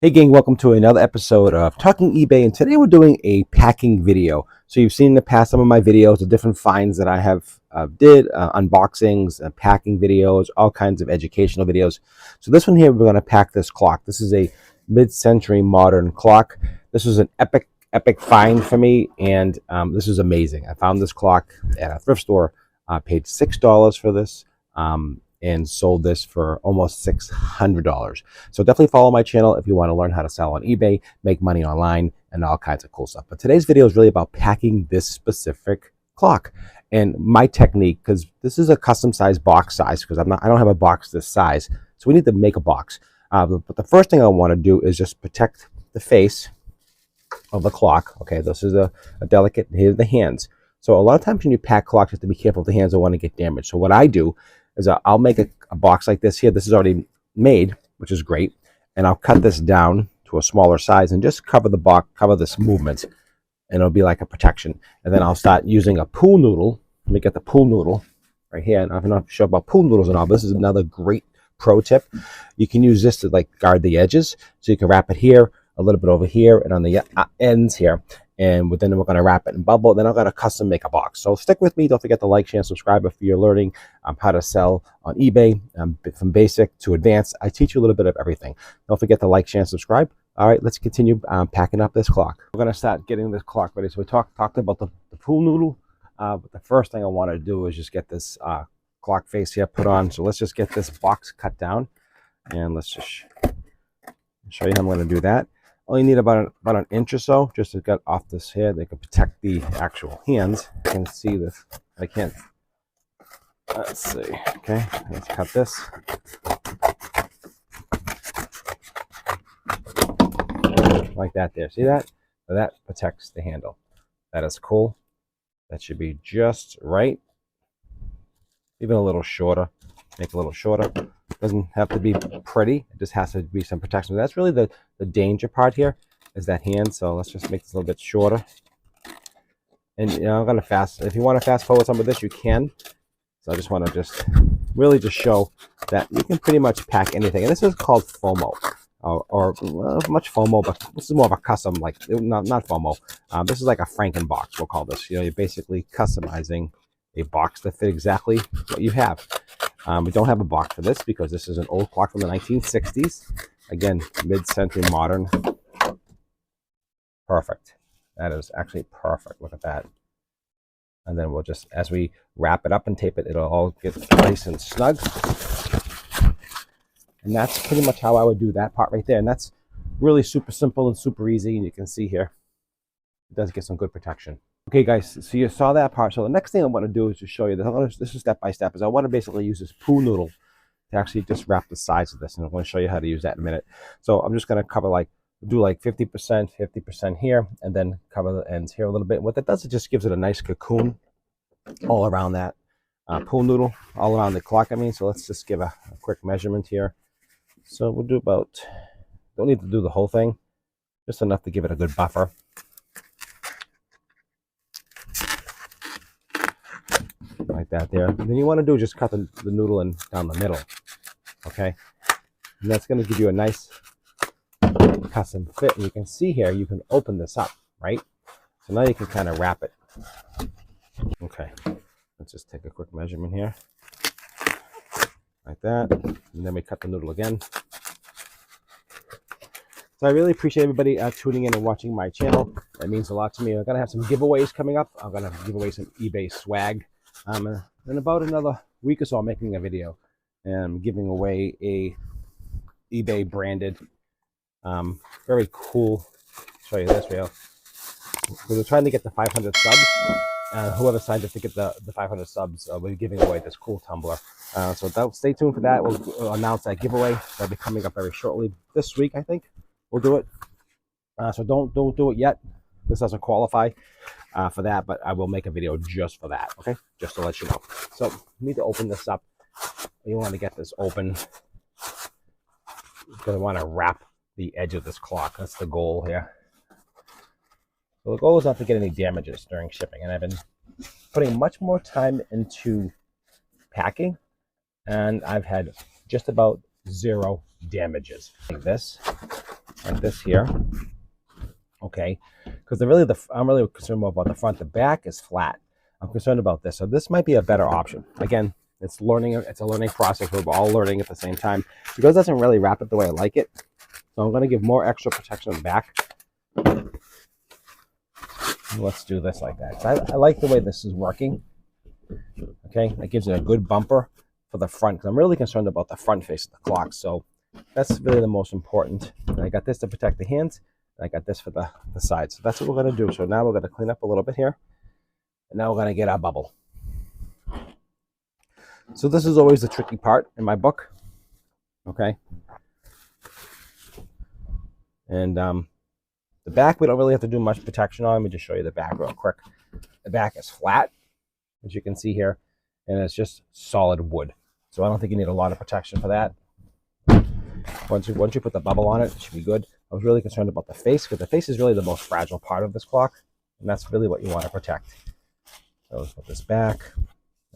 Hey gang, welcome to another episode of Talking eBay, and today we're doing a packing video. So you've seen in the past some of my videos, the different finds that I have did, unboxings, packing videos, all kinds of educational videos. So this one here, we're going to pack this clock. This is a mid-century modern clock. This was an epic find for me, and this is amazing. I found this clock at a thrift store, paid $6 for this. And sold this for almost $600. So definitely follow my channel if you want to learn how to sell on eBay, make money online, and all kinds of cool stuff. But today's video is really about packing this specific clock and my technique, because this is a custom size box size, because I don't have a box this size. So we need to make a box. But the first thing I want to do is just protect the face of the clock. Okay, this is a delicate, here's the hands. So a lot of times when you pack clocks, you have to be careful if the hands don't want to get damaged. So what I do is I'll make a box like this here. This is already made, which is great. And I'll cut this down to a smaller size and just cover the box, cover this movement, and it'll be like a protection. And then I'll start using a pool noodle. Let me get the pool noodle right here. And I'm not sure about pool noodles and all. This is another great pro tip. You can use this to like guard the edges. So you can wrap it here, a little bit over here, and on the ends here. And then we're going to wrap it in bubble. Then I'm going to custom make a box. So stick with me. Don't forget to like, share, and subscribe if you're learning how to sell on eBay, from basic to advanced. I teach you a little bit of everything. Don't forget to like, share, and subscribe. All right, let's continue packing up this clock. We're going to start getting this clock ready. So we talked about the pool noodle. But the first thing I want to do is just get this clock face here put on. So let's just get this box cut down. And let's just show you how I'm going to do that. Only need about an inch or so just to get off this here. They can protect the actual hands. You can see this. I can't. Let's see. Okay, let's cut this. Like that there. See that? So that protects the handle. That is cool. That should be just right. Even a little shorter. Make it a little shorter. Doesn't have to be pretty. It just has to be some protection. That's really the danger part here, is that hand. So let's just make this a little bit shorter. And I'm gonna if you want to fast forward some of this, you can. So I just want to just show that you can pretty much pack anything. And this is called FOMO, or much FOMO, but this is more of a custom, like not FOMO. This is like a Franken box, we'll call this. You're basically customizing a box to fit exactly what you have. We don't have a box for this because this is an old clock from the 1960s. Again, mid-century modern. Perfect. That is actually perfect. Look at that. And then we'll just, as we wrap it up and tape it, it'll all get nice and snug. And that's pretty much how I would do that part right there. And that's really super simple and super easy. And you can see here, it does get some good protection. Okay, guys, so you saw that part. So the next thing I want to do is to show you this. This is step by step. Is I want to basically use this pool noodle to actually just wrap the sides of this, and I'm going to show you how to use that in a minute. So I'm just going to cover do like 50% here, and then cover the ends here a little bit. What that does, it just gives it a nice cocoon all around that pool noodle, all around the clock. So let's just give a quick measurement here. So we'll do about, don't need to do the whole thing, just enough to give it a good buffer. Like that there. And then you want to do is just cut the noodle in down the middle. Okay, and that's going to give you a nice custom fit. And you can see here, you can open this up, right? So now you can kind of wrap it. Okay, let's just take a quick measurement here, like that, and then we cut the noodle again. So I really appreciate everybody tuning in and watching my channel. That means a lot to me. I'm going to have some giveaways coming up. I'm going to give away some eBay swag. In about another week or so, I'm making a video and I'm giving away a eBay branded, very cool. Show you this real. We're trying to get the 500 subs. Whoever signed up to get the 500 subs, we're giving away this cool tumbler. So stay tuned for that. We'll announce that giveaway. That'll be coming up very shortly. This week, I think we'll do it. So don't do it yet. This doesn't qualify for that, but I will make a video just for that, okay? Just to let you know. So you need to open this up. You want to get this open. You're going to want to wrap the edge of this clock. That's the goal here. So the goal is not to get any damages during shipping. And I've been putting much more time into packing, and I've had just about zero damages. Like this. like this here. Okay, because I'm really concerned more about the front. The back is flat. I'm concerned about this, so this might be a better option. Again, it's learning. It's a learning process. We're all learning at the same time. Because it doesn't really wrap it the way I like it, so I'm going to give more extra protection on the back. Let's do this like that. I like the way this is working. Okay, that gives it a good bumper for the front, because I'm really concerned about the front face of the clock. So that's really the most important. And I got this to protect the hands, and I got this for the side. So that's what we're going to do. So now we're going to clean up a little bit here, and now we're going to get our bubble. So this is always the tricky part in my book. Okay, and the back we don't really have to do much protection on. Let me just show you the back real quick. The back is flat, as you can see here, and it's just solid wood. So I don't think you need a lot of protection for that. Once you put the bubble on it, it should be good. I was really concerned about the face, because the face is really the most fragile part of this clock, and that's really what you want to protect. So let's put this back.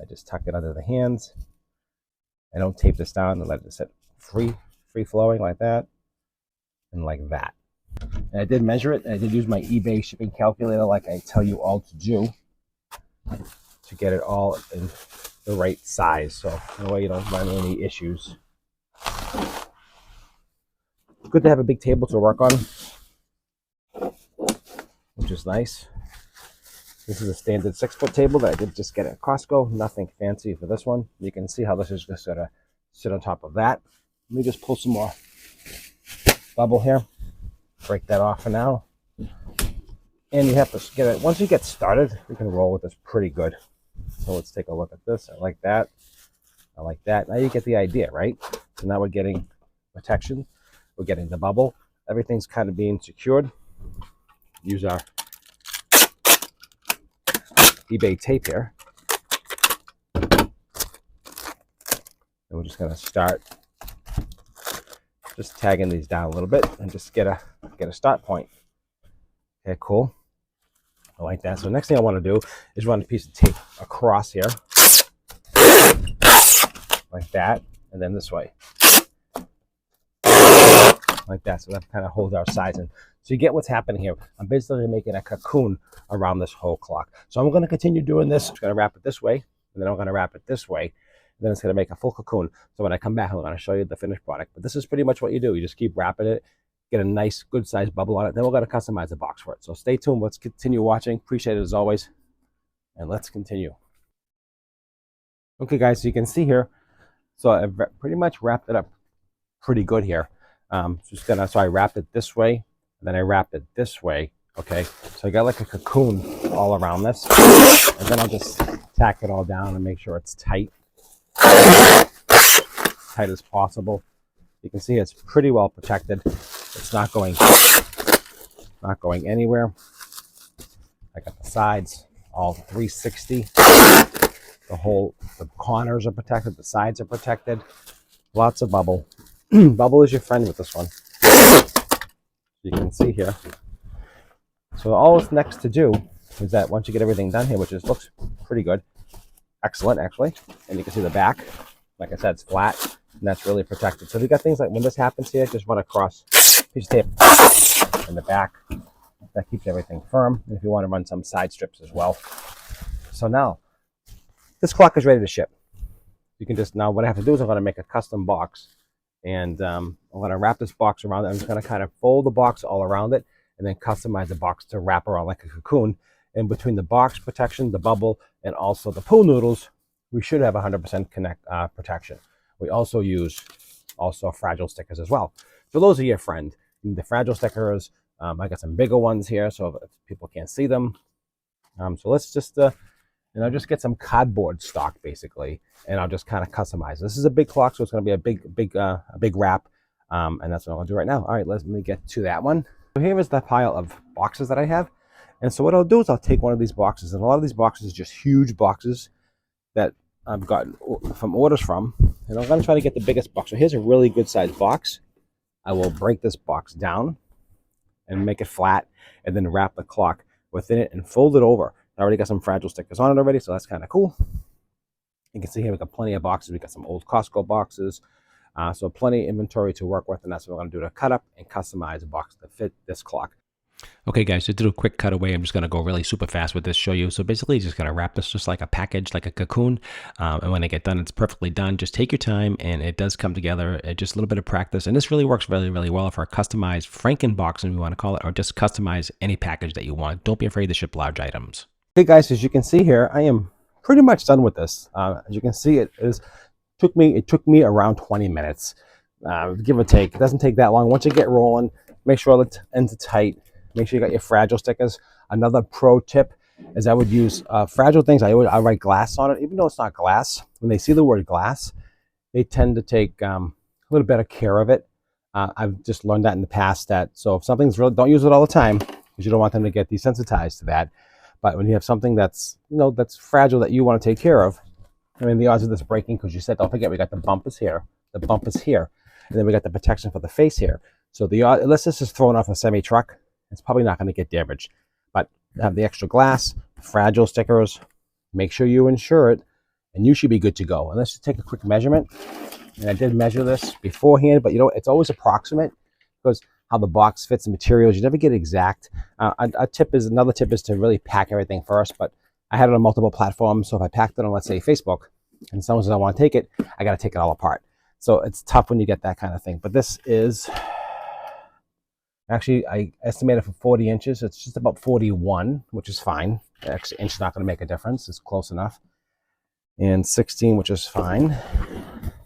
I just tuck it under the hands. I don't tape this down and let it sit free flowing like that and like that. And I did measure it, and I did use my eBay shipping calculator like I tell you all to do, to get it all in the right size, so that way you don't run into any issues. Good to have a big table to work on, which is nice. This is a standard 6-foot table that I did just get at Costco. Nothing fancy for this one. You can see how this is just gonna sit on top of that. Let me just pull some more bubble here. Break that off for now. And you have to get it, once you get started, you can roll with this pretty good. So let's take a look at this. I like that. I like that. Now you get the idea, right? So now we're getting protection. We're getting the bubble. Everything's kind of being secured. Use our eBay tape here. And we're just going to start just tagging these down a little bit and just get a start point. Okay, cool. I like that. So next thing I want to do is run a piece of tape across here, like that, and then this way, like that. So that kind of holds our sides in. So you get what's happening here. I'm basically making a cocoon around this whole clock. So I'm going to continue doing this. I'm going to wrap it this way, and then I'm going to wrap it this way. And then it's going to make a full cocoon. So when I come back, I'm going to show you the finished product. But this is pretty much what you do. You just keep wrapping it, get a nice, good-sized bubble on it. Then we're going to customize the box for it. So stay tuned. Let's continue watching. Appreciate it as always. And let's continue. Okay, guys, so you can see here. So I've pretty much wrapped it up pretty good here. So I wrapped it this way, and then I wrapped it this way. Okay, so I got like a cocoon all around this. And then I'll just tack it all down and make sure it's tight. Tight as possible. You can see it's pretty well protected. It's not going anywhere. I got the sides all 360. The corners are protected. The sides are protected. Lots of bubble. Bubble is your friend with this one. You can see here. So all that's next to do is that once you get everything done here, which looks pretty good, excellent actually, and you can see the back. Like I said, it's flat, and that's really protected. So if you got things like when this happens here, just run across a piece of tape in the back. That keeps everything firm. And if you want to run some side strips as well. So now, this clock is ready to ship. You can just, now what I have to do is I'm going to make a custom box. And I'm going to wrap this box around it. I'm just going to kind of fold the box all around it, and then customize the box to wrap around like a cocoon. And between the box protection, the bubble, and also the pool noodles, we should have 100% protection. We also use fragile stickers as well. So those are your friend. The fragile stickers, I got some bigger ones here, so if people can't see them. So let's just, just get some cardboard stock basically, and I'll just kind of customize. This is a big clock, so it's going to be a big wrap, and that's what I'm going to do right now. All right, let me get to that one. So here is the pile of boxes that I have, and so what I'll do is I'll take one of these boxes, and a lot of these boxes are just huge boxes that I've gotten from orders from, and I'm going to try to get the biggest box. So here's a really good sized box. I will break this box down and make it flat, and then wrap the clock within it and fold it over. I already got some fragile stickers on it already, so that's kind of cool. You can see here we got plenty of boxes. We got some old Costco boxes. So plenty of inventory to work with, and that's what we're going to do to cut up and customize a box to fit this clock. Okay, guys, just do a quick cutaway. I'm just going to go really super fast with this, show you. So basically, just going to wrap this just like a package, like a cocoon. And when I get done, it's perfectly done. Just take your time, and it does come together. Just a little bit of practice. And this really works really, really well for a customized Frankenboxing, we want to call it, or just customize any package that you want. Don't be afraid to ship large items. Okay, guys, as you can see here, I am pretty much done with this. As you can see, it took me around 20 minutes, give or take. It doesn't take that long. Once you get rolling, make sure all the ends are tight. Make sure you got your fragile stickers. Another pro tip is I would use fragile things. I write glass on it, even though it's not glass. When they see the word glass, they tend to take a little better care of it. I've just learned that in the past. So if something's really, don't use it all the time because you don't want them to get desensitized to that. But when you have something that's that's fragile that you want to take care of, I mean the odds of this breaking, because you said, don't forget, we got the bumpers here, and then we got the protection for the face here. So unless this is thrown off a semi truck, it's probably not going to get damaged. But have the extra glass, fragile stickers, make sure you insure it, and you should be good to go. And let's just take a quick measurement. And I did measure this beforehand, but it's always approximate because how the box fits the materials, you never get exact. Another tip is to really pack everything first, but I had it on multiple platforms. So if I packed it on, let's say, Facebook, and someone says I want to take it, I got to take it all apart. So it's tough when you get that kind of thing. But this is, actually, I estimated for 40 inches. It's just about 41, which is fine. The extra inch is not going to make a difference. It's close enough. And 16, which is fine.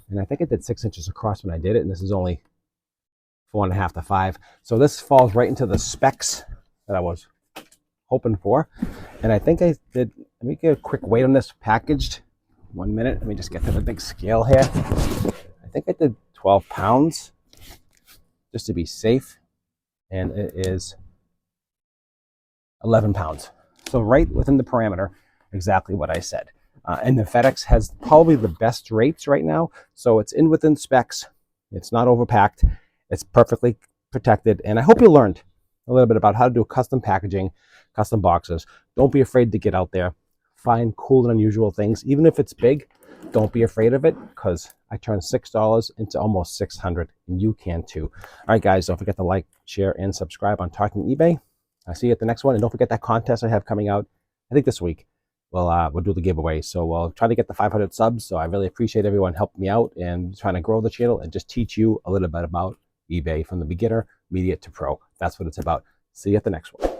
And I think I did 6 inches across when I did it, and this is only 4.5 to 5. So this falls right into the specs that I was hoping for. And I think I did, let me get a quick weight on this packaged. 1 minute, let me just get to the big scale here. I think I did 12 pounds, just to be safe. And it is 11 pounds. So right within the parameter, exactly what I said. And the FedEx has probably the best rates right now. So it's within specs. It's not overpacked. It's perfectly protected. And I hope you learned a little bit about how to do custom packaging, custom boxes. Don't be afraid to get out there. Find cool and unusual things. Even if it's big, don't be afraid of it, because I turned $6 into almost 600, and you can too. All right, guys, don't forget to like, share, and subscribe on Talking eBay. I'll see you at the next one. And don't forget that contest I have coming out, I think this week. We'll do the giveaway. So we'll try to get the 500 subs. So I really appreciate everyone helping me out and trying to grow the channel and just teach you a little bit about eBay from the beginner, immediate to pro. That's what it's about. See you at the next one.